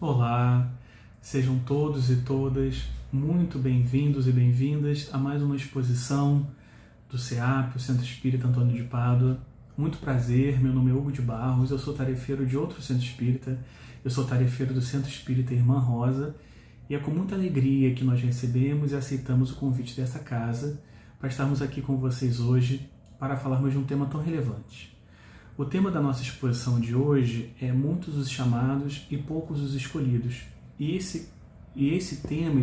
Olá, sejam todos e todas muito bem-vindos e bem-vindas a mais uma exposição do CEAP, o Centro Espírita Antônio de Pádua. Muito prazer, meu nome é Hugo de Barros, eu sou tarefeiro de outro Centro Espírita, eu sou tarefeiro do Centro Espírita Irmã Rosa, e é com muita alegria que nós recebemos e aceitamos o convite dessa casa para estarmos aqui com vocês hoje para falarmos de um tema tão relevante. O tema da nossa exposição de hoje é muitos os chamados e poucos os escolhidos. E esse tema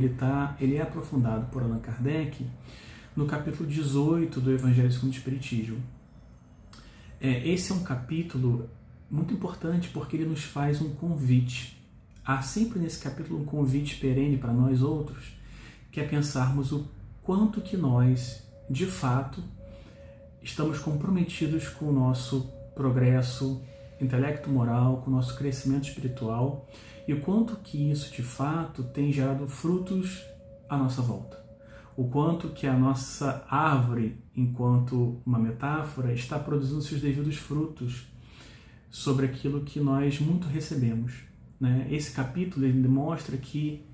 ele é aprofundado por Allan Kardec no capítulo 18 do Evangelho segundo o Espiritismo. Esse é um capítulo muito importante porque ele nos faz um convite. Há sempre nesse capítulo um convite perene para nós outros, que é pensarmos o quanto que nós, de fato, estamos comprometidos com o nosso progresso intelecto-moral, com o nosso crescimento espiritual e o quanto que isso de fato tem gerado frutos à nossa volta. O quanto que a nossa árvore, enquanto uma metáfora, está produzindo seus devidos frutos sobre aquilo que nós muito recebemos, né? Esse capítulo ele demonstra que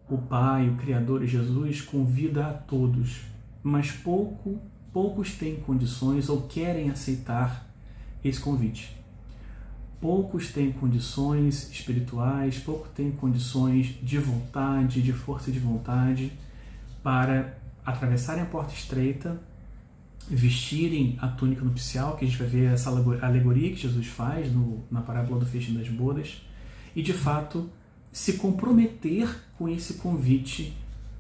o Pai, o Criador e Jesus convida a todos, mas poucos têm condições ou querem aceitar esse convite. Poucos têm condições espirituais, poucos têm condições de vontade, de força de vontade para atravessarem a porta estreita, vestirem a túnica nupcial, que a gente vai ver essa alegoria que Jesus faz na parábola do festim das bodas, e de fato se comprometer com esse convite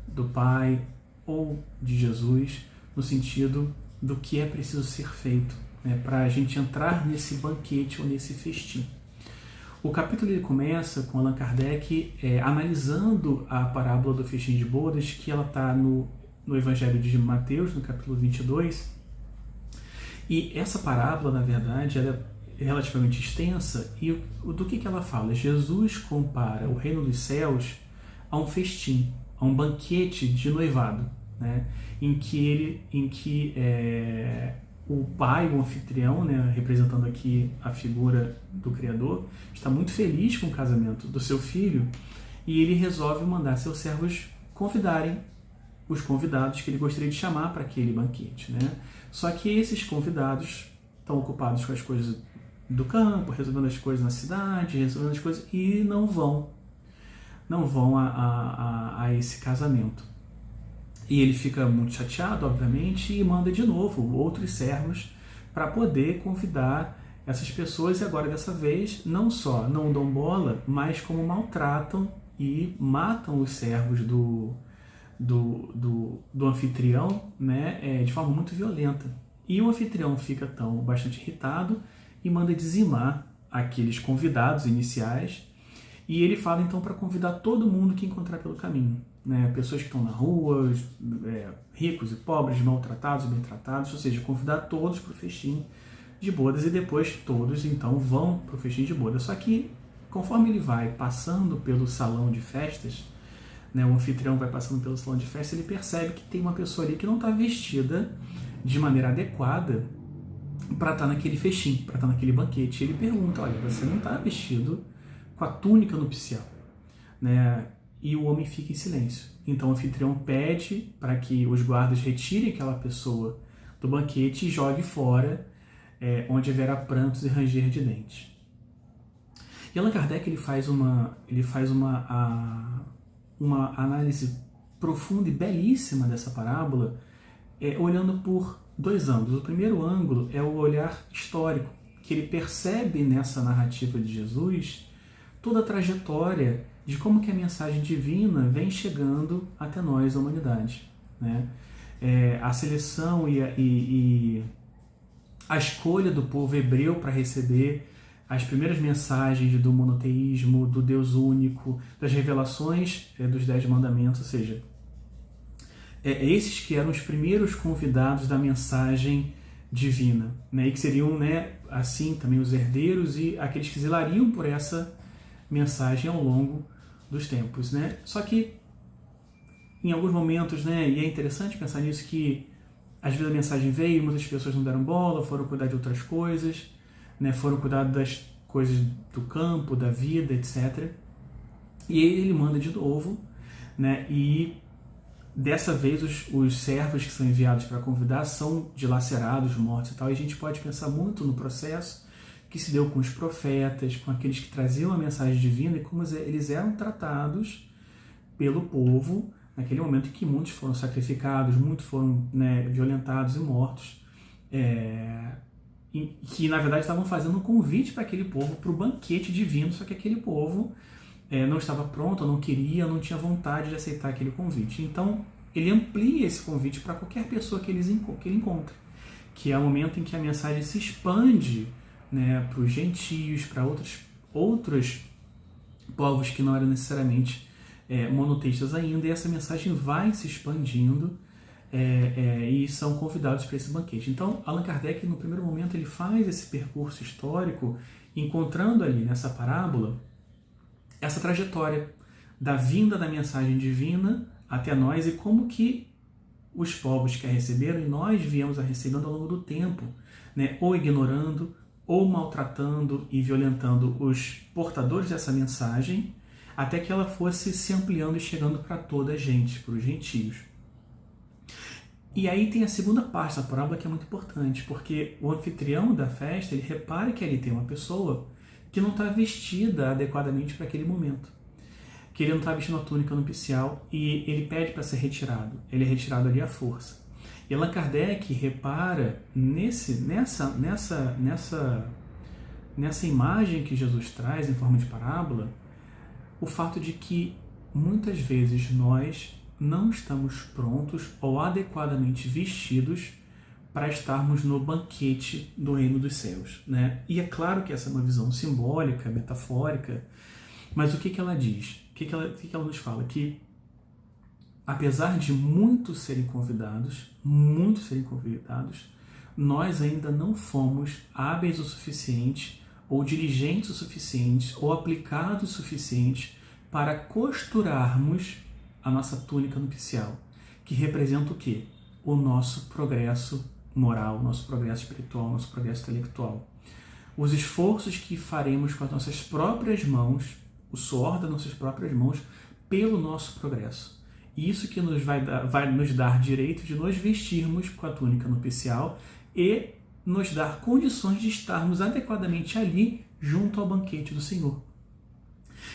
do Pai ou de Jesus, no sentido do que é preciso ser feito, né, para a gente entrar nesse banquete ou nesse festim. O capítulo ele começa com Allan Kardec analisando a parábola do festim de bodas, que ela está no Evangelho de Mateus, no capítulo 22, e essa parábola, na verdade, ela é relativamente extensa, e do que ela fala? Jesus compara o reino dos céus a um festim, a um banquete de noivado, né, em que o pai, o anfitrião, né, representando aqui a figura do Criador, está muito feliz com o casamento do seu filho e ele resolve mandar seus servos convidarem os convidados que ele gostaria de chamar para aquele banquete, né? Só que esses convidados estão ocupados com as coisas do campo, resolvendo as coisas na cidade, resolvendo as coisas e não vão a esse casamento. E ele fica muito chateado, obviamente, e manda de novo outros servos para poder convidar essas pessoas. E agora, dessa vez, não só não dão bola, mas como maltratam e matam os servos do anfitrião, né, de forma muito violenta. E o anfitrião fica bastante irritado e manda dizimar aqueles convidados iniciais. E ele fala então para convidar todo mundo que encontrar pelo caminho, né? Pessoas que estão na rua, ricos e pobres, maltratados e bem tratados, ou seja, convidar todos para o festim de bodas e depois todos então vão para o festim de bodas. Só que conforme ele vai passando pelo salão de festas, né, o anfitrião vai passando pelo salão de festas, ele percebe que tem uma pessoa ali que não está vestida de maneira adequada para estar naquele festim, para estar naquele banquete. Ele pergunta: olha, você não está vestido com a túnica nupcial, né? E o homem fica em silêncio. Então o anfitrião pede para que os guardas retirem aquela pessoa do banquete e jogue fora, onde haverá prantos e ranger de dentes. E Allan Kardec ele faz uma análise profunda e belíssima dessa parábola, olhando por dois ângulos. O primeiro ângulo é o olhar histórico, que ele percebe nessa narrativa de Jesus toda a trajetória de como que a mensagem divina vem chegando até nós, a humanidade, né? A seleção e a escolha do povo hebreu para receber as primeiras mensagens do monoteísmo, do Deus único, das revelações dos 10 mandamentos, ou seja, esses que eram os primeiros convidados da mensagem divina, né? E que seriam, né, assim também os herdeiros e aqueles que zelariam por essa mensagem ao longo dos tempos, né? Só que em alguns momentos, né, e é interessante pensar nisso, que às vezes a mensagem veio, muitas pessoas não deram bola, foram cuidar de outras coisas, né, foram cuidar das coisas do campo, da vida, etc. E ele manda de novo, né? E dessa vez os servos que são enviados para convidar são dilacerados, mortos e tal. E a gente pode pensar muito no processo que se deu com os profetas, com aqueles que traziam a mensagem divina e como eles eram tratados pelo povo naquele momento em que muitos foram sacrificados, muitos foram, né, violentados e mortos, que na verdade estavam fazendo um convite para aquele povo, para o banquete divino, só que aquele povo não estava pronto, não queria, não tinha vontade de aceitar aquele convite. Então ele amplia esse convite para qualquer pessoa que ele encontre, que é o momento em que a mensagem se expande, né, para os gentios, para outros povos que não eram necessariamente monoteístas ainda, e essa mensagem vai se expandindo e são convidados para esse banquete. Então, Allan Kardec, no primeiro momento, ele faz esse percurso histórico, encontrando ali nessa parábola essa trajetória da vinda da mensagem divina até nós e como que os povos que a receberam e nós viemos a recebendo ao longo do tempo, né, ou ignorando, ou maltratando e violentando os portadores dessa mensagem, até que ela fosse se ampliando e chegando para toda a gente, para os gentios. E aí tem a segunda parte da parábola que é muito importante, porque o anfitrião da festa, ele repara que ali tem uma pessoa que não está vestida adequadamente para aquele momento, que ele não está vestindo a túnica nupcial e ele pede para ser retirado. Ele é retirado ali à força. E Allan Kardec repara nessa imagem que Jesus traz em forma de parábola, o fato de que muitas vezes nós não estamos prontos ou adequadamente vestidos para estarmos no banquete do reino dos céus, né? E é claro que essa é uma visão simbólica, metafórica, mas o que ela diz? O que ela nos fala? Que apesar de muitos serem convidados, nós ainda não fomos hábeis o suficiente, ou dirigentes o suficiente, ou aplicados o suficiente para costurarmos a nossa túnica nupcial, que representa o quê? O nosso progresso moral, o nosso progresso espiritual, o nosso progresso intelectual. Os esforços que faremos com as nossas próprias mãos, o suor das nossas próprias mãos, pelo nosso progresso. Isso que vai nos dar direito de nos vestirmos com a túnica nupcial e nos dar condições de estarmos adequadamente ali junto ao banquete do Senhor.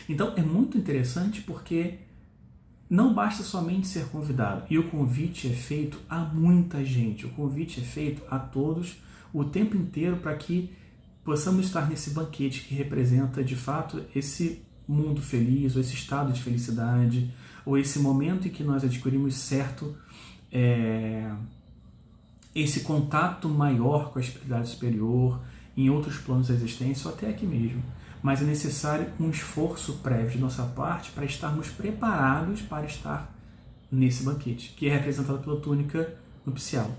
Então é muito interessante porque não basta somente ser convidado, e o convite é feito a muita gente, o convite é feito a todos o tempo inteiro para que possamos estar nesse banquete que representa de fato esse mundo feliz, ou esse estado de felicidade, ou esse momento em que nós adquirimos esse contato maior com a espiritualidade superior, em outros planos da existência, ou até aqui mesmo. Mas é necessário um esforço prévio de nossa parte para estarmos preparados para estar nesse banquete, que é representado pela túnica nupcial.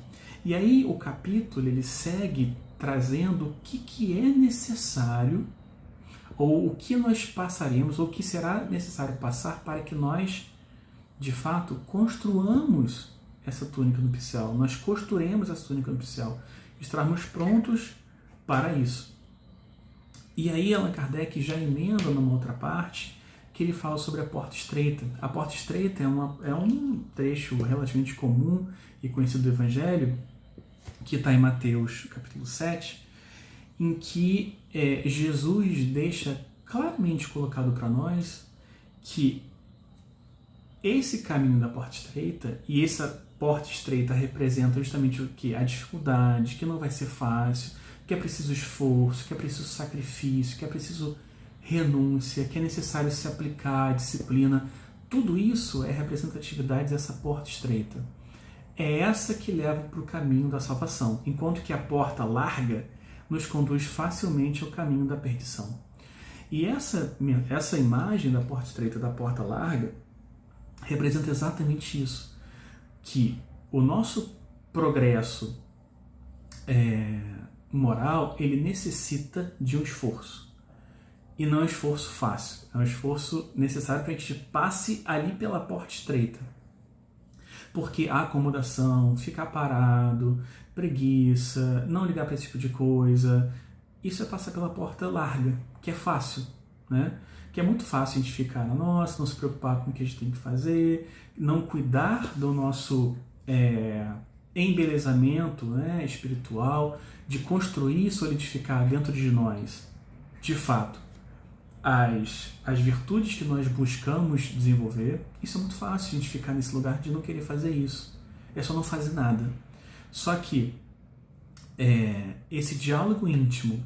E aí o capítulo ele segue trazendo o que é necessário, ou o que nós passaremos, ou o que será necessário passar para que nós, de fato, construamos essa túnica nupcial, nós costuremos essa túnica nupcial, estarmos prontos para isso. E aí Allan Kardec já emenda numa outra parte que ele fala sobre a porta estreita. A porta estreita é um trecho relativamente comum e conhecido do Evangelho, que está em Mateus capítulo 7, em que Jesus deixa claramente colocado para nós que esse caminho da porta estreita, e essa porta estreita representa justamente o que? A dificuldade, que não vai ser fácil, que é preciso esforço, que é preciso sacrifício, que é preciso renúncia, que é necessário se aplicar, disciplina. Tudo isso é representatividade dessa porta estreita. É essa que leva para o caminho da salvação, enquanto que a porta larga nos conduz facilmente ao caminho da perdição. E essa imagem da porta estreita, da porta larga, representa exatamente isso, que o nosso progresso moral, ele necessita de um esforço. E não é um esforço fácil, é um esforço necessário para que a gente passe ali pela porta estreita. Porque a acomodação, ficar parado, preguiça, não ligar para esse tipo de coisa, isso é passar pela porta larga, que é fácil, né? Que é muito fácil a gente ficar na nossa, não se preocupar com o que a gente tem que fazer, não cuidar do nosso embelezamento, né, espiritual, de construir e solidificar dentro de nós, de fato, as virtudes que nós buscamos desenvolver. Isso é muito fácil, a gente ficar nesse lugar de não querer fazer isso. É só não fazer nada. Só que esse diálogo íntimo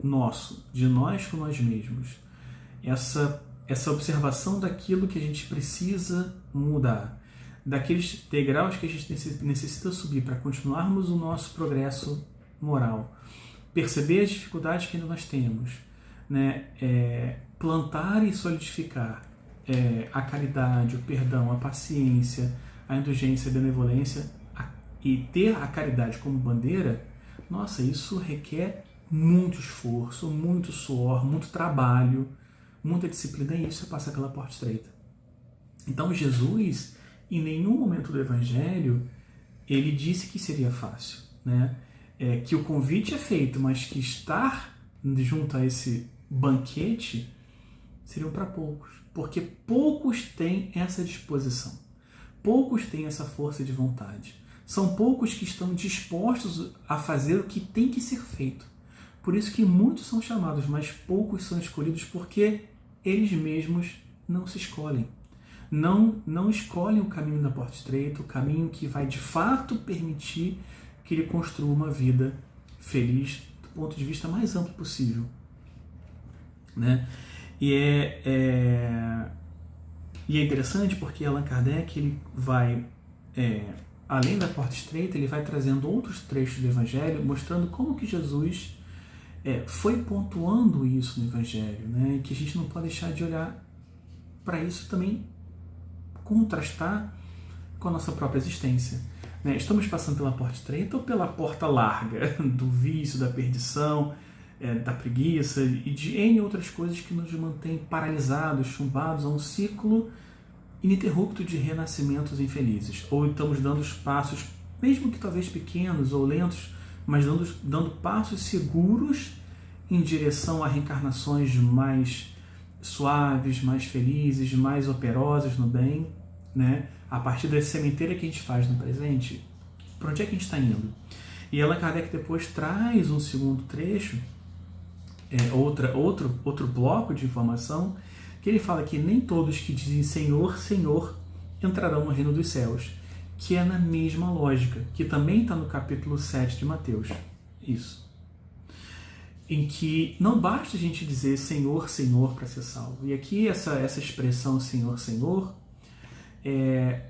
nosso, de nós com nós mesmos, essa observação daquilo que a gente precisa mudar, daqueles degraus que a gente necessita subir para continuarmos o nosso progresso moral, perceber as dificuldades que ainda nós temos, né? Plantar e solidificar a caridade, o perdão, a paciência, a indulgência, a benevolência, e ter a caridade como bandeira, nossa, isso requer muito esforço, muito suor, muito trabalho, muita disciplina, e isso é passar pela porta estreita. Então Jesus, em nenhum momento do Evangelho, ele disse que seria fácil, né? Que o convite é feito, mas que estar junto a esse banquete seriam para poucos, porque poucos têm essa disposição, poucos têm essa força de vontade, são poucos que estão dispostos a fazer o que tem que ser feito. Por isso que muitos são chamados, mas poucos são escolhidos, porque eles mesmos não se escolhem. Não escolhem o caminho da porta estreita, o caminho que vai de fato permitir que ele construa uma vida feliz do ponto de vista mais amplo possível, né? E é interessante porque Allan Kardec, ele vai, além da porta estreita, ele vai trazendo outros trechos do Evangelho, mostrando como que Jesus foi pontuando isso no Evangelho, né? E que a gente não pode deixar de olhar para isso também, contrastar com a nossa própria existência, né? Estamos passando pela porta estreita ou pela porta larga do vício, da perdição, da preguiça e de N outras coisas que nos mantêm paralisados, chumbados a um ciclo ininterrupto de renascimentos infelizes? Ou estamos dando os passos, mesmo que talvez pequenos ou lentos, mas dando passos seguros em direção a reencarnações mais suaves, mais felizes, mais operosas no bem, né? A partir da sementeira que a gente faz no presente, para onde é que a gente está indo? E Allan Kardec depois traz um segundo trecho, outro bloco de informação, que ele fala que nem todos que dizem Senhor, Senhor entrarão no reino dos céus, que é na mesma lógica, que também está no capítulo 7 de Mateus. Isso. Em que não basta a gente dizer Senhor, Senhor para ser salvo. E aqui essa expressão Senhor, Senhor,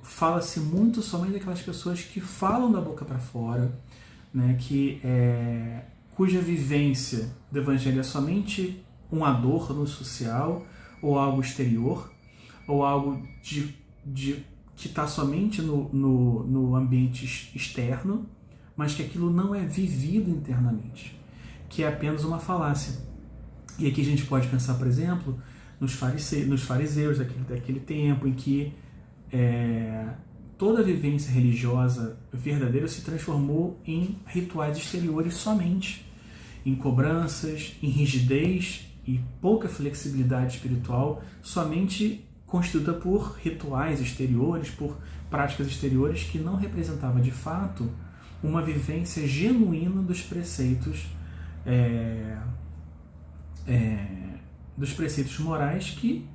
fala-se muito somente daquelas pessoas que falam da boca para fora, né, cuja vivência do Evangelho é somente um adorno social, ou algo exterior, ou algo que está somente no ambiente externo, mas que aquilo não é vivido internamente, que é apenas uma falácia. E aqui a gente pode pensar, por exemplo, nos fariseus daquele tempo, em que toda a vivência religiosa verdadeira se transformou em rituais exteriores somente, em cobranças, em rigidez e pouca flexibilidade espiritual, somente constituída por rituais exteriores, por práticas exteriores que não representava de fato uma vivência genuína dos preceitos morais que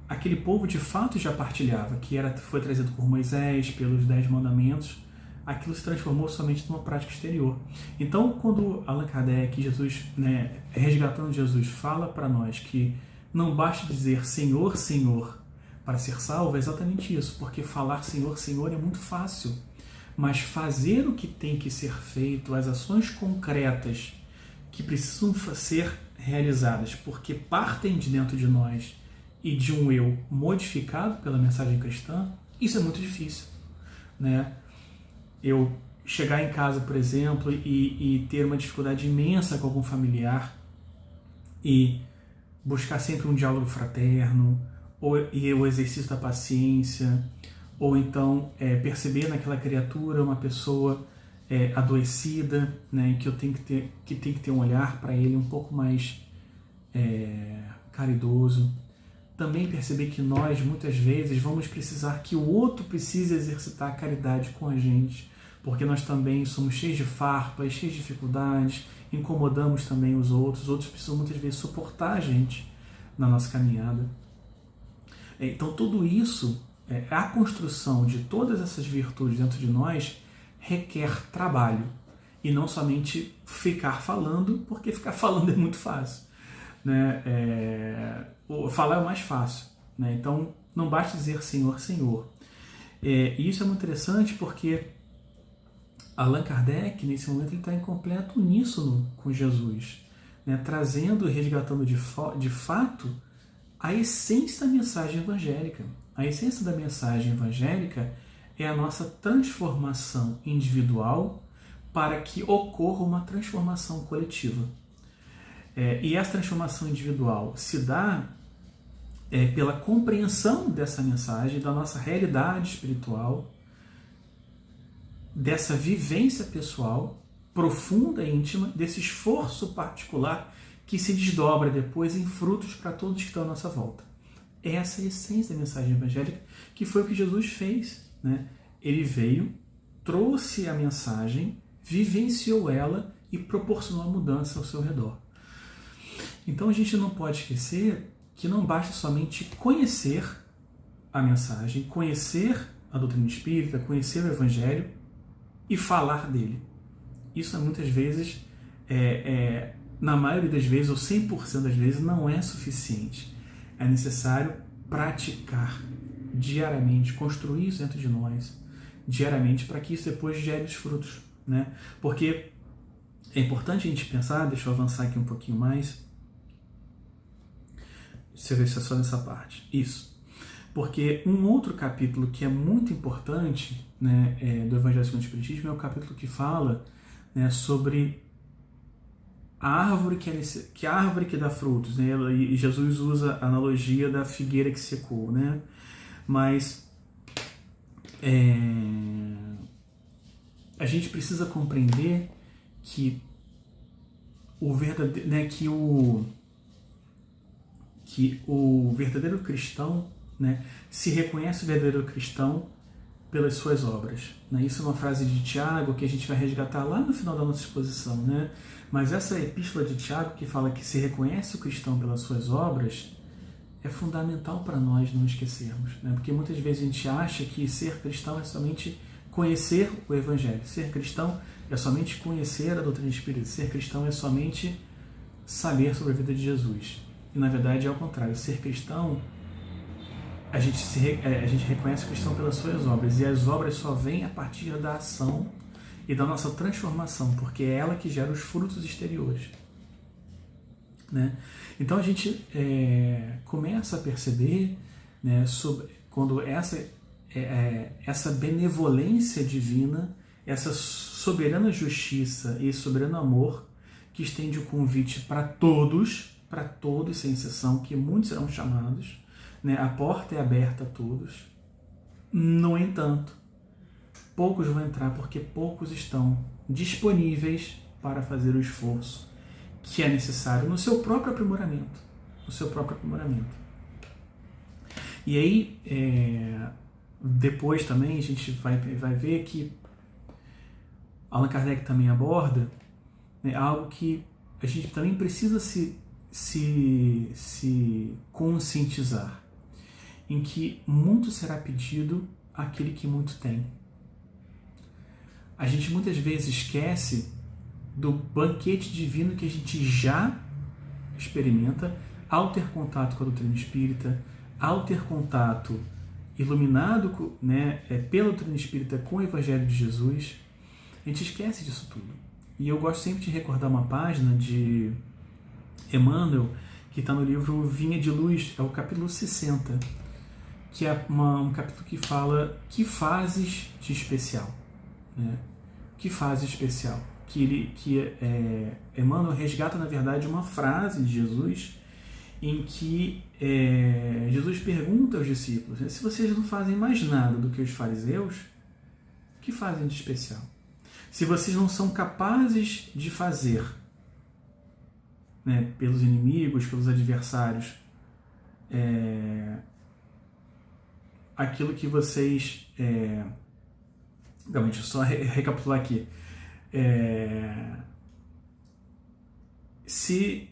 aquele povo de fato já partilhava, que foi trazido por Moisés, pelos 10 mandamentos. Aquilo se transformou somente numa prática exterior. Então, quando Allan Kardec, Jesus, resgatando Jesus, fala para nós que não basta dizer Senhor, Senhor para ser salvo, é exatamente isso, porque falar Senhor, Senhor é muito fácil, mas fazer o que tem que ser feito, as ações concretas que precisam ser realizadas, porque partem de dentro de nós e de um eu modificado pela mensagem cristã, isso é muito difícil, né? Eu chegar em casa, por exemplo, e ter uma dificuldade imensa com algum familiar e buscar sempre um diálogo fraterno, e o exercício da paciência, ou então perceber naquela criatura uma pessoa adoecida, né, que eu tenho que ter um olhar para ele um pouco mais caridoso. Também perceber que nós, muitas vezes, vamos precisar que o outro precise exercitar a caridade com a gente, porque nós também somos cheios de farpas, cheios de dificuldades, incomodamos também os outros precisam muitas vezes suportar a gente na nossa caminhada. Então tudo isso, a construção de todas essas virtudes dentro de nós requer trabalho, e não somente ficar falando, porque ficar falando é muito fácil, né? Falar é o mais fácil, né? Então não basta dizer Senhor, Senhor. E isso é muito interessante porque Allan Kardec, nesse momento, ele está em completo uníssono com Jesus, né? Trazendo e resgatando de fato a essência da mensagem evangélica. A essência da mensagem evangélica é a nossa transformação individual para que ocorra uma transformação coletiva. E essa transformação individual se dá pela compreensão dessa mensagem, da nossa realidade espiritual, dessa vivência pessoal profunda e íntima, desse esforço particular que se desdobra depois em frutos para todos que estão à nossa volta. Essa é a essência da mensagem evangélica, que foi o que Jesus fez, né? Ele veio, trouxe a mensagem, vivenciou ela e proporcionou a mudança ao seu redor. Então a gente não pode esquecer que não basta somente conhecer a mensagem, conhecer a doutrina espírita, conhecer o Evangelho e falar dele. Isso muitas vezes, na maioria das vezes, ou 100% das vezes, não é suficiente. É necessário praticar diariamente, construir isso dentro de nós diariamente, para que isso depois gere os frutos, né? Porque é importante a gente pensar, deixa eu avançar aqui um pouquinho mais, deixa eu ver se é só nessa parte, isso. Porque um outro capítulo que é muito importante, né, do Evangelho segundo o Espiritismo é o capítulo que fala, né, sobre a árvore que a árvore que dá frutos, né? E Jesus usa a analogia da figueira que secou, né? Mas a gente precisa compreender que o verdadeiro, né, que o verdadeiro cristão, né, se reconhece o verdadeiro cristão pelas suas obras, né? Isso é uma frase de Tiago que a gente vai resgatar lá no final da nossa exposição, né? Mas essa epístola de Tiago, que fala que se reconhece o cristão pelas suas obras, é fundamental para nós não esquecermos, né? Porque muitas vezes a gente acha que ser cristão é somente conhecer o Evangelho, ser cristão é somente conhecer a doutrina espírita, ser cristão é somente saber sobre a vida de Jesus. E na verdade é ao contrário, ser cristão, a gente reconhece o cristão pelas suas obras, e as obras só vêm a partir da ação e da nossa transformação, porque é ela que gera os frutos exteriores, né? Então a gente começa a perceber, né, quando essa benevolência divina, essa soberana justiça e soberano amor que estende o convite para todos, sem exceção, que muitos serão chamados, né? A porta é aberta a todos. No entanto, poucos vão entrar porque poucos estão disponíveis para fazer o esforço que é necessário no seu próprio aprimoramento. E aí, depois também a gente vai ver que Allan Kardec também aborda, né, algo que a gente também precisa se conscientizar, em que muito será pedido àquele que muito tem. A gente muitas vezes esquece do banquete divino que a gente já experimenta ao ter contato com a doutrina espírita, ao ter contato iluminado, né, pela doutrina espírita com o Evangelho de Jesus. A gente esquece disso tudo. E eu gosto sempre de recordar uma página de Emmanuel, que está no livro Vinha de Luz, é o capítulo 60, que é um capítulo que fala que fazes de especial, né? Que fazes especial? Que Emmanuel resgata, na verdade, uma frase de Jesus em que Jesus pergunta aos discípulos, se vocês não fazem mais nada do que os fariseus, o que fazem de especial? se vocês não são capazes de fazer, né, pelos inimigos, pelos adversários, aquilo que vocês... Deixa eu só recapitular aqui. Se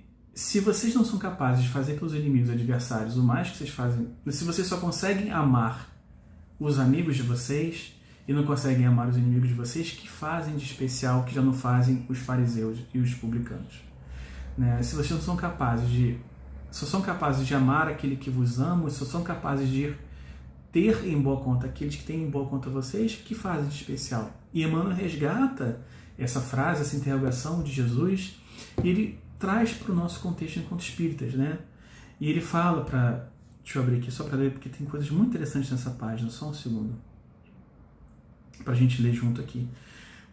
vocês não são capazes de fazer pelos inimigos adversários o mais que vocês fazem, se vocês só conseguem amar os amigos de vocês e não conseguem amar os inimigos de vocês, que fazem de especial que já não fazem os fariseus e os publicanos? Né? Se vocês não são capazes só são capazes de amar aquele que vos ama, só são capazes de ter em boa conta aqueles que têm em boa conta vocês, que fazem de especial? E Emmanuel resgata essa frase, essa interrogação de Jesus, e ele traz para o nosso contexto enquanto espíritas, né? E ele fala para... Deixa eu abrir aqui só para ler, porque tem coisas muito interessantes nessa página, só um segundo, para a gente ler junto aqui.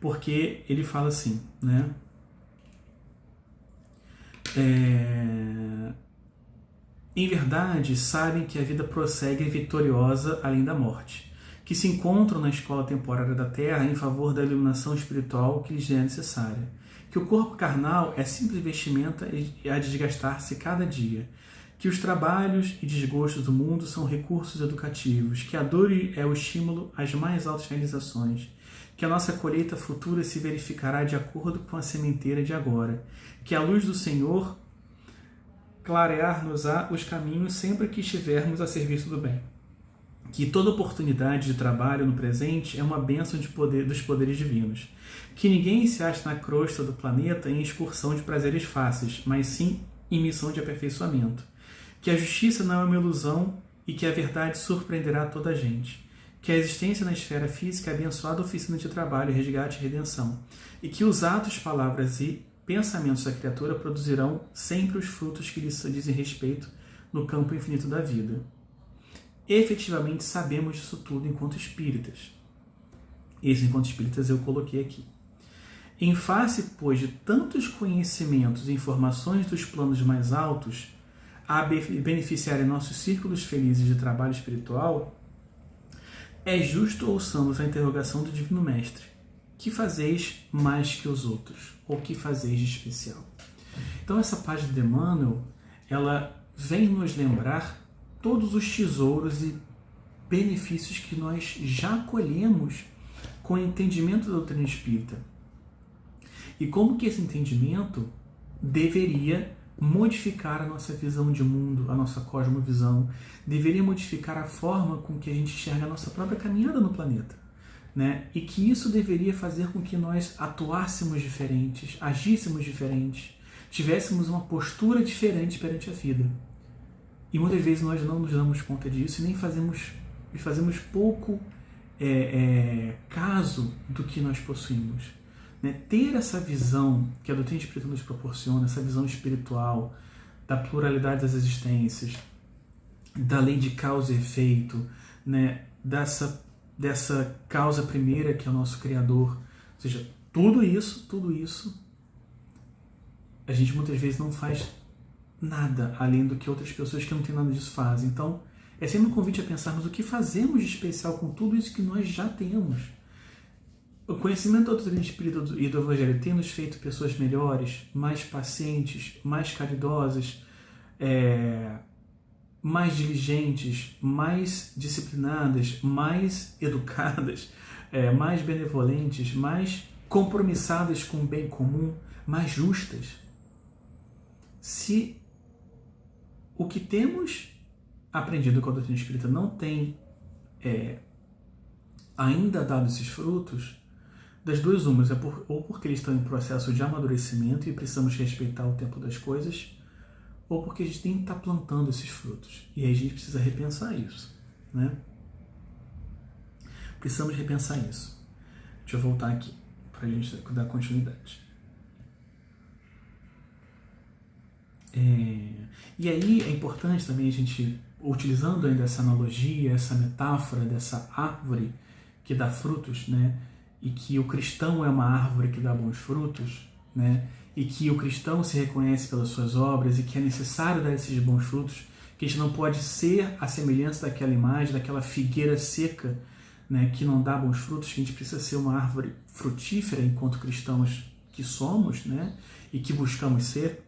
Porque ele fala assim, né? Em verdade, sabem que a vida prossegue vitoriosa além da morte, que se encontram na escola temporária da Terra em favor da iluminação espiritual que lhes é necessária, que o corpo carnal é simples vestimenta e a desgastar-se cada dia, que os trabalhos e desgostos do mundo são recursos educativos, que a dor é o estímulo às mais altas realizações, que a nossa colheita futura se verificará de acordo com a sementeira de agora, que a luz do Senhor clarear-nos-á os caminhos sempre que estivermos a serviço do bem, que toda oportunidade de trabalho no presente é uma bênção dos poderes divinos, que ninguém se acha na crosta do planeta em excursão de prazeres fáceis, mas sim em missão de aperfeiçoamento, que a justiça não é uma ilusão e que a verdade surpreenderá toda a gente, que a existência na esfera física é abençoada oficina de trabalho, resgate e redenção, e que os atos, palavras e pensamentos da criatura produzirão sempre os frutos que lhes dizem respeito no campo infinito da vida. Efetivamente sabemos disso tudo enquanto espíritas. Esse enquanto espíritas eu coloquei aqui. Em face, pois, de tantos conhecimentos e informações dos planos mais altos a beneficiarem nossos círculos felizes de trabalho espiritual, é justo ouçamos a interrogação do Divino Mestre: que fazeis mais que os outros? Ou que fazeis de especial? Então essa página de Emmanuel, ela vem nos lembrar todos os tesouros e benefícios que nós já colhemos com o entendimento da doutrina espírita. E como que esse entendimento deveria modificar a nossa visão de mundo, a nossa cosmovisão, deveria modificar a forma com que a gente enxerga a nossa própria caminhada no planeta. Né? E que isso deveria fazer com que nós atuássemos diferentes, agíssemos diferentes, tivéssemos uma postura diferente perante a vida. E muitas vezes nós não nos damos conta disso e nem fazemos pouco caso do que nós possuímos. Né? Ter essa visão que a doutrina espírita nos proporciona, essa visão espiritual da pluralidade das existências, da lei de causa e efeito, né? dessa causa primeira que é o nosso Criador, ou seja, tudo isso, a gente muitas vezes não faz nada além do que outras pessoas que não têm nada disso fazem. Então, é sempre um convite a pensarmos o que fazemos de especial com tudo isso que nós já temos. O conhecimento da doutrina espírita e do Evangelho tem nos feito pessoas melhores, mais pacientes, mais caridosas, mais diligentes, mais disciplinadas, mais educadas, mais benevolentes, mais compromissadas com o bem comum, mais justas. Se o que temos aprendido com a doutrina espírita não tem ainda dado esses frutos, das duas umas, ou porque eles estão em processo de amadurecimento e precisamos respeitar o tempo das coisas, ou porque a gente tem que estar plantando esses frutos. E aí a gente precisa repensar isso. Né? Precisamos repensar isso. Deixa eu voltar aqui, para a gente dar continuidade. E aí é importante também a gente, utilizando ainda essa analogia, essa metáfora dessa árvore que dá frutos, né? E que o cristão é uma árvore que dá bons frutos, né? E que o cristão se reconhece pelas suas obras e que é necessário dar esses bons frutos, que a gente não pode ser a semelhança daquela imagem, daquela figueira seca, né, que não dá bons frutos, que a gente precisa ser uma árvore frutífera enquanto cristãos que somos, né, e que buscamos ser,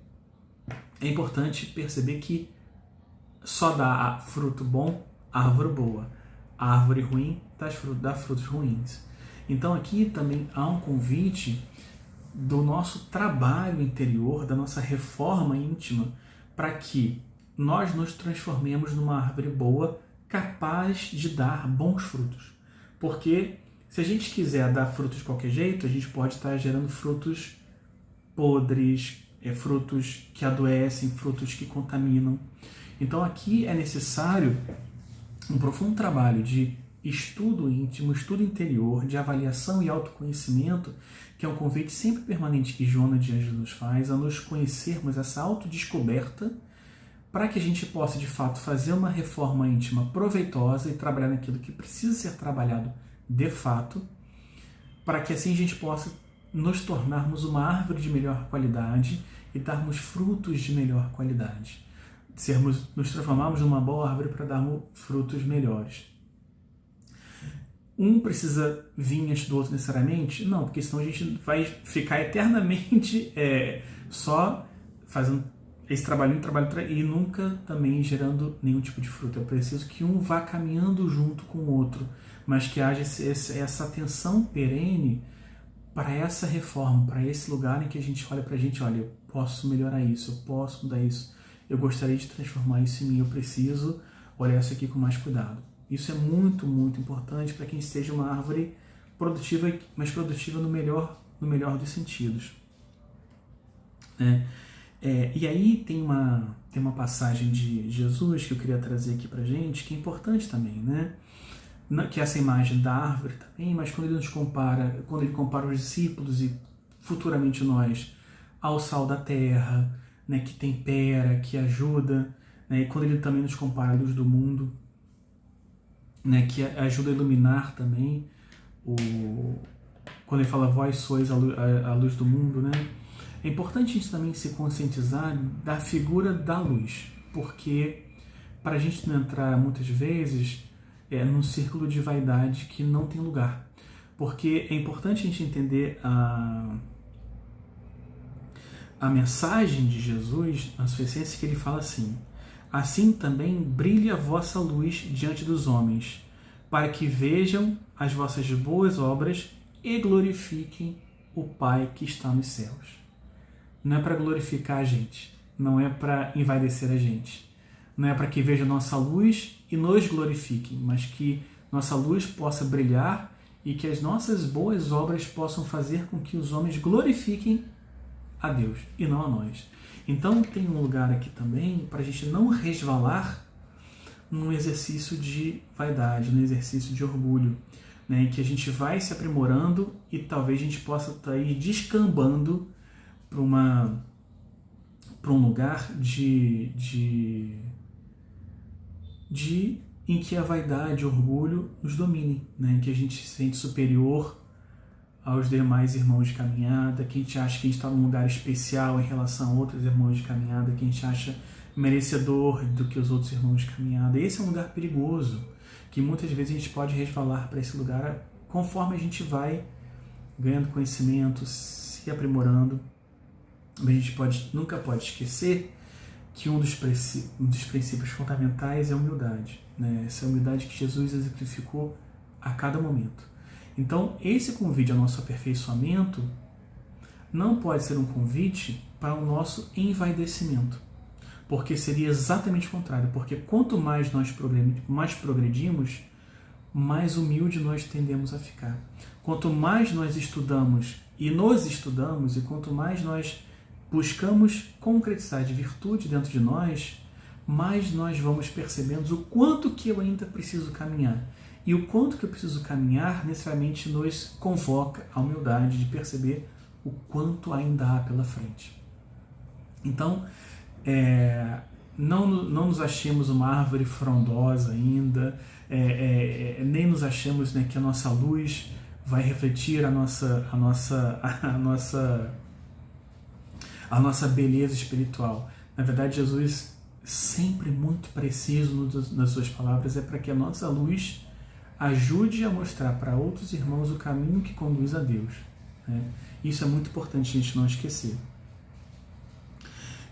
é importante perceber que só dá fruto bom a árvore boa. A árvore ruim dá frutos ruins. Então aqui também há um convite do nosso trabalho interior, da nossa reforma íntima, para que nós nos transformemos numa árvore boa, capaz de dar bons frutos. Porque se a gente quiser dar frutos de qualquer jeito, a gente pode estar gerando frutos podres, frutos que adoecem, frutos que contaminam. Então aqui é necessário um profundo trabalho de estudo íntimo, estudo interior, de avaliação e autoconhecimento, que é um convite sempre permanente que Joana de Ângeles nos faz, a nos conhecermos, essa autodescoberta, para que a gente possa de fato fazer uma reforma íntima proveitosa e trabalhar naquilo que precisa ser trabalhado de fato, para que assim a gente possa nos tornarmos uma árvore de melhor qualidade e darmos frutos de melhor qualidade. Nos transformarmos numa boa árvore para darmos frutos melhores. Um precisa vir antes do outro necessariamente? Não, porque senão a gente vai ficar eternamente só fazendo esse trabalho e nunca também gerando nenhum tipo de fruto. É preciso que um vá caminhando junto com o outro, mas que haja essa atenção perene para essa reforma, para esse lugar em que a gente olha para a gente, olha, eu posso melhorar isso, eu posso mudar isso, eu gostaria de transformar isso em mim, eu preciso olhar isso aqui com mais cuidado. Isso é muito, muito importante para que a gente seja uma árvore produtiva, mas produtiva no melhor dos sentidos. E aí tem uma passagem de Jesus que eu queria trazer aqui para a gente, que é importante também, né? Que é essa imagem da árvore também, mas quando ele compara os discípulos e futuramente nós ao sal da terra, né, que tempera, que ajuda, né, e quando ele também nos compara à luz do mundo, né, que ajuda a iluminar também, quando ele fala vós sois a luz do mundo, né? É importante a gente também se conscientizar da figura da luz, porque para a gente não entrar muitas vezes num círculo de vaidade que não tem lugar. Porque é importante a gente entender a mensagem de Jesus, na sua essência, que ele fala assim: assim também brilhe a vossa luz diante dos homens, para que vejam as vossas boas obras e glorifiquem o Pai que está nos céus. Não é para glorificar a gente, não é para envaidecer a gente, não é para que vejam nossa luz e nos glorifiquem, mas que nossa luz possa brilhar e que as nossas boas obras possam fazer com que os homens glorifiquem a Deus e não a nós. Então tem um lugar aqui também para a gente não resvalar num exercício de vaidade, num exercício de orgulho, né, em que a gente vai se aprimorando e talvez a gente possa estar aí descambando para um lugar em que a vaidade e o orgulho nos dominem, né, em que a gente se sente superior aos demais irmãos de caminhada, que a gente acha que a gente está num lugar especial em relação a outros irmãos de caminhada, que a gente acha merecedor do que os outros irmãos de caminhada. Esse é um lugar perigoso, que muitas vezes a gente pode resvalar para esse lugar conforme a gente vai ganhando conhecimento, se aprimorando. A gente nunca pode esquecer que um dos princípios fundamentais é a humildade, né? Essa humildade que Jesus exemplificou a cada momento. Então, esse convite ao nosso aperfeiçoamento não pode ser um convite para o nosso envaidecimento, porque seria exatamente o contrário, porque quanto mais nós progredimos, mais humilde nós tendemos a ficar. Quanto mais nós estudamos, e quanto mais nós buscamos concretizar de virtude dentro de nós, mais nós vamos percebendo o quanto que eu ainda preciso caminhar. E o quanto que eu preciso caminhar necessariamente nos convoca a humildade de perceber o quanto ainda há pela frente. Então, não nos achemos uma árvore frondosa ainda, nem nos achemos, né, que a nossa luz vai refletir a nossa beleza espiritual. Na verdade, Jesus, sempre muito preciso nas suas palavras, é para que a nossa luz ajude a mostrar para outros irmãos o caminho que conduz a Deus. Né? Isso é muito importante a gente não esquecer.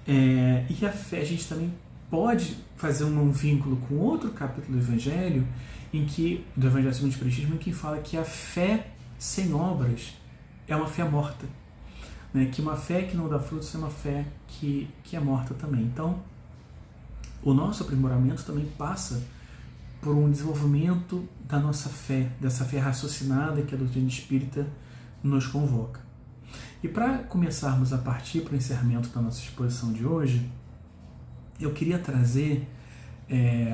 E a fé, a gente também pode fazer um vínculo com outro capítulo do Evangelho, do Evangelho segundo o Espiritismo, em que fala que a fé sem obras é uma fé morta. Né? Que uma fé que não dá frutos é uma fé que é morta também. Então, o nosso aprimoramento também passa por um desenvolvimento da nossa fé, dessa fé raciocinada que a doutrina espírita nos convoca. E para começarmos a partir para o encerramento da nossa exposição de hoje, eu queria trazer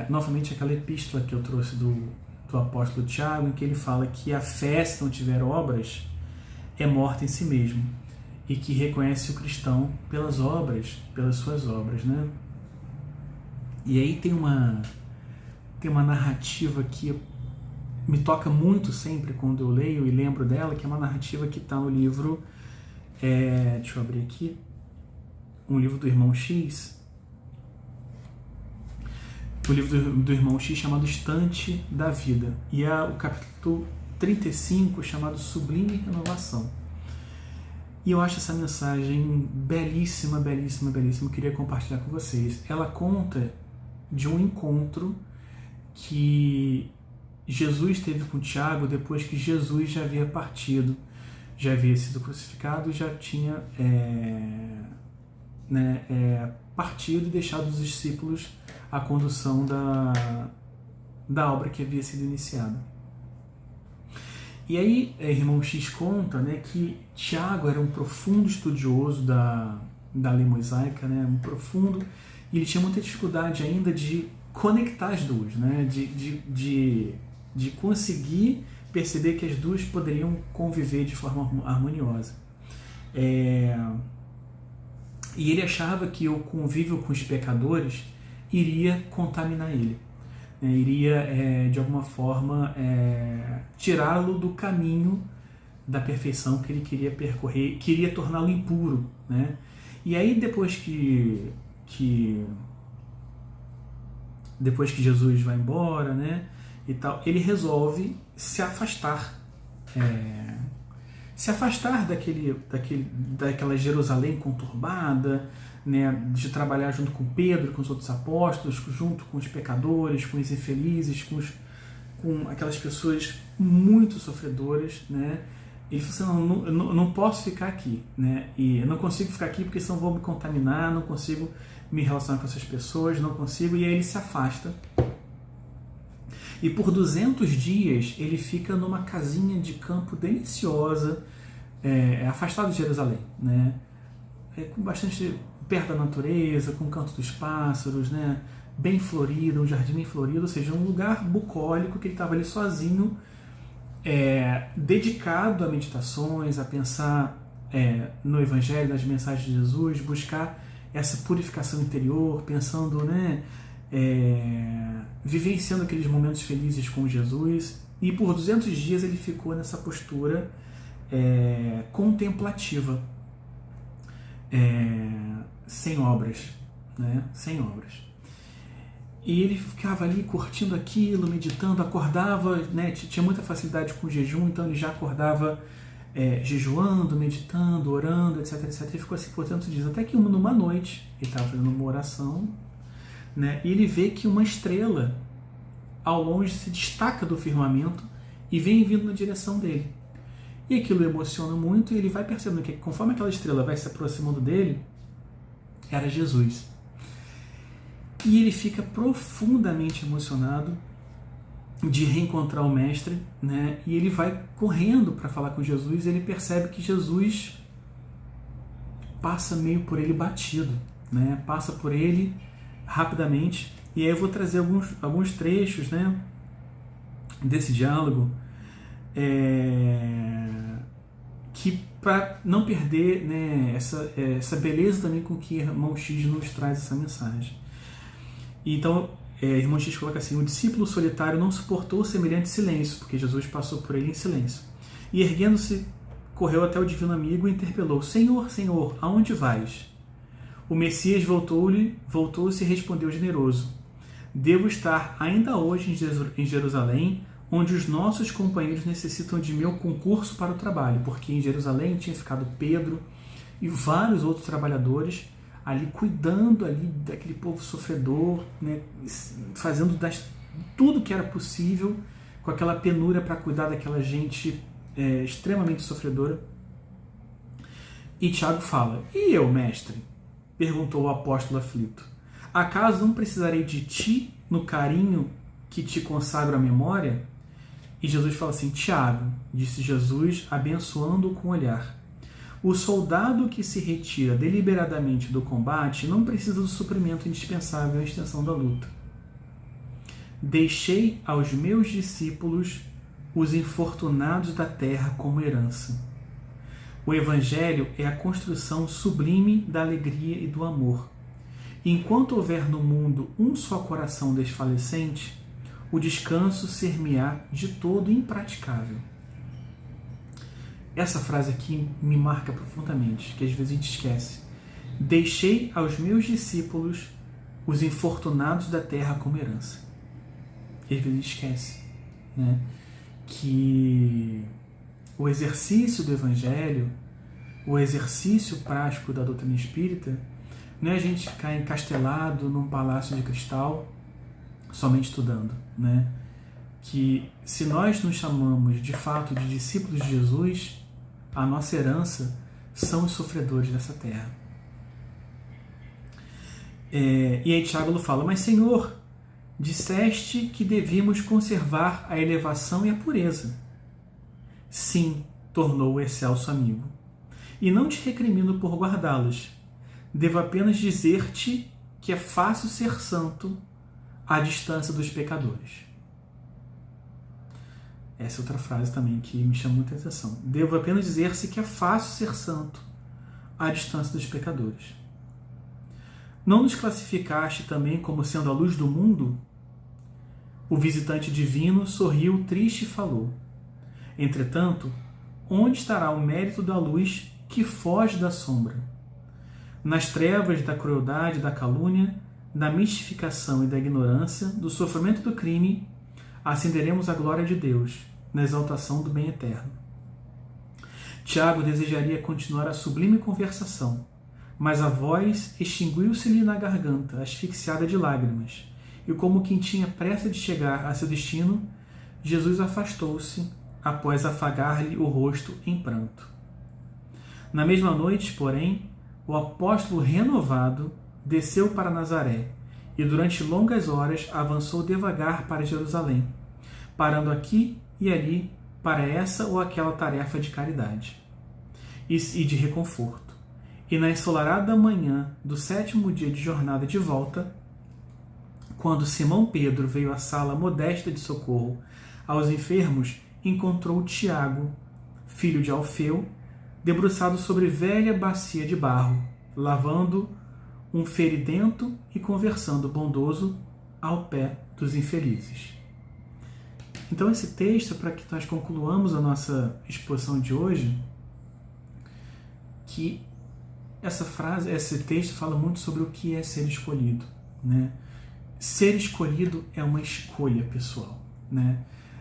novamente aquela epístola que eu trouxe do apóstolo Tiago, em que ele fala que a fé, se não tiver obras, é morta em si mesmo, e que reconhece o cristão pelas obras, pelas suas obras, né? E aí tem uma narrativa que me toca muito sempre quando eu leio e lembro dela, que é uma narrativa que está no livro, deixa eu abrir aqui, um livro do Irmão X, o livro do Irmão X chamado Estante da Vida, e é o capítulo 35 chamado Sublime Renovação. E eu acho essa mensagem belíssima, belíssima, belíssima, eu queria compartilhar com vocês. Ela conta de um encontro que Jesus teve com Tiago depois que Jesus já havia partido, já havia sido crucificado e já tinha partido e deixado os discípulos a condução da obra que havia sido iniciada. E aí, Irmão X conta, né, que Tiago era um profundo estudioso da lei mosaica, né, um profundo, e ele tinha muita dificuldade ainda de conectar as duas, né, de conseguir perceber que as duas poderiam conviver de forma harmoniosa. E ele achava que o convívio com os pecadores iria contaminar ele, né? Iria, de alguma forma, tirá-lo do caminho da perfeição que ele queria percorrer, queria torná-lo impuro, né? E aí, depois que Jesus vai embora, né, e tal, ele resolve se afastar daquela Jerusalém conturbada, né, de trabalhar junto com Pedro, com os outros apóstolos, junto com os pecadores, com os infelizes, com aquelas pessoas muito sofredoras, né? Ele falou assim, eu não posso ficar aqui, né? E eu não consigo ficar aqui porque senão vou me contaminar, não consigo me relacionar com essas pessoas, não consigo, e aí ele se afasta. E por 200 dias ele fica numa casinha de campo deliciosa, afastado de Jerusalém, né? Com bastante perto da natureza, com o canto dos pássaros, né? Bem florido, um jardim bem florido, ou seja, um lugar bucólico que ele estava ali sozinho, dedicado a meditações, a pensar no Evangelho, nas mensagens de Jesus, buscar essa purificação interior, pensando, né, vivenciando aqueles momentos felizes com Jesus. E por 200 dias ele ficou nessa postura contemplativa, sem obras, né, sem obras. E ele ficava ali curtindo aquilo, meditando, acordava, né, tinha muita facilidade com o jejum, então ele já acordava jejuando, meditando, orando, etc, etc. Ele ficou assim por tantos dias, até que numa noite, ele estava fazendo uma oração, né, e ele vê que uma estrela ao longe se destaca do firmamento e vem vindo na direção dele. E aquilo emociona muito, e ele vai percebendo que conforme aquela estrela vai se aproximando dele, era Jesus. E ele fica profundamente emocionado de reencontrar o Mestre, né? E ele vai correndo para falar com Jesus, e ele percebe que Jesus passa meio por ele batido, né? Passa por ele rapidamente. E aí eu vou trazer alguns trechos, né, desse diálogo, que para não perder, né, essa beleza também com que Irmão X nos traz essa mensagem. Então, Irmão X coloca assim: o discípulo solitário não suportou semelhante silêncio, porque Jesus passou por ele em silêncio. E erguendo-se, correu até o divino amigo e interpelou: Senhor, Senhor, aonde vais? O Messias voltou-se e respondeu generoso: devo estar ainda hoje em Jerusalém, onde os nossos companheiros necessitam de meu concurso para o trabalho, porque em Jerusalém tinha ficado Pedro e vários outros trabalhadores ali cuidando ali daquele povo sofredor, né, fazendo tudo que era possível com aquela penúria para cuidar daquela gente extremamente sofredora. E Tiago fala: e eu, mestre? Perguntou o apóstolo aflito. Acaso não precisarei de ti no carinho que te consagro à memória? E Jesus fala assim: Tiago, disse Jesus, abençoando-o com o olhar, o soldado que se retira deliberadamente do combate não precisa do suprimento indispensável à extensão da luta. Deixei aos meus discípulos os infortunados da terra como herança. O Evangelho é a construção sublime da alegria e do amor. Enquanto houver no mundo um só coração desfalecente, o descanso ser-me-á de todo impraticável. Essa frase aqui me marca profundamente, que às vezes a gente esquece. Deixei aos meus discípulos os infortunados da terra como herança. E às vezes a gente esquece, né, que o exercício do Evangelho, o exercício prático da doutrina espírita, não é a gente ficar encastelado num palácio de cristal somente estudando, né? Que se nós nos chamamos de fato de discípulos de Jesus, a nossa herança são os sofredores dessa terra. E aí Tiago fala: mas Senhor, disseste que devíamos conservar a elevação e a pureza. Sim, tornou o excelso amigo, e não te recrimino por guardá-las. Devo apenas dizer-te que é fácil ser santo à distância dos pecadores. Essa é outra frase também que me chama muita atenção. Devo apenas dizer-se que é fácil ser santo à distância dos pecadores. Não nos classificaste também como sendo a luz do mundo? O visitante divino sorriu triste e falou: entretanto, onde estará o mérito da luz que foge da sombra? Nas trevas da crueldade e da calúnia, da mistificação e da ignorância, do sofrimento do crime, acenderemos a glória de Deus, na exaltação do bem eterno. Tiago desejaria continuar a sublime conversação, mas a voz extinguiu-se-lhe na garganta, asfixiada de lágrimas, e como quem tinha pressa de chegar a seu destino, Jesus afastou-se, após afagar-lhe o rosto em pranto. Na mesma noite, porém, o apóstolo renovado desceu para Nazaré e durante longas horas avançou devagar para Jerusalém, parando aqui e ali para essa ou aquela tarefa de caridade e de reconforto. E na ensolarada manhã do 7º dia de jornada de volta, quando Simão Pedro veio à sala modesta de socorro aos enfermos, encontrou Tiago, filho de Alfeu, debruçado sobre velha bacia de barro, lavando um feridento e conversando bondoso ao pé dos infelizes. Então esse texto, para que nós concluamos a nossa exposição de hoje, que esse texto fala muito sobre o que é ser escolhido, né? Ser escolhido é uma escolha pessoal, né?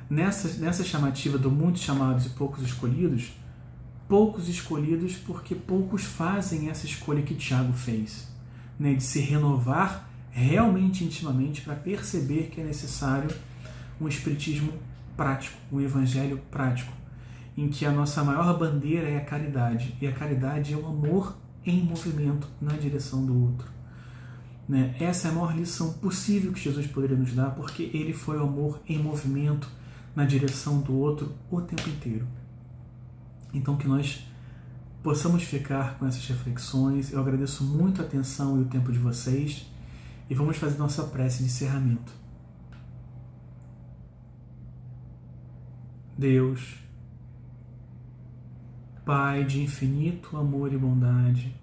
Nessa chamativa do muitos chamados e poucos escolhidos porque poucos fazem essa escolha que Tiago fez, né? De se renovar realmente intimamente para perceber que é necessário um espiritismo prático, um evangelho prático, em que a nossa maior bandeira é a caridade, e a caridade é o amor em movimento na direção do outro. Né? Essa é a maior lição possível que Jesus poderia nos dar, porque ele foi o amor em movimento na direção do outro o tempo inteiro. Então que nós possamos ficar com essas reflexões. Eu agradeço muito a atenção e o tempo de vocês e vamos fazer nossa prece de encerramento. Deus, Pai de infinito amor e bondade,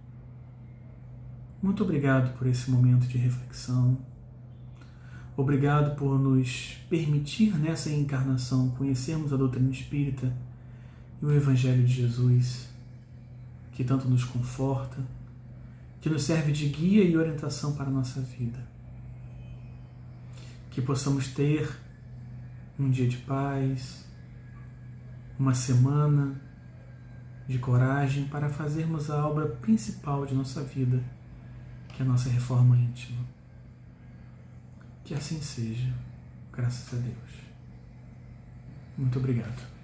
muito obrigado por esse momento de reflexão. Obrigado por nos permitir nessa encarnação conhecermos a doutrina espírita e o Evangelho de Jesus, que tanto nos conforta, que nos serve de guia e orientação para a nossa vida. Que possamos ter um dia de paz, uma semana de coragem para fazermos a obra principal de nossa vida, que é a nossa reforma íntima. Que assim seja, graças a Deus. Muito obrigado.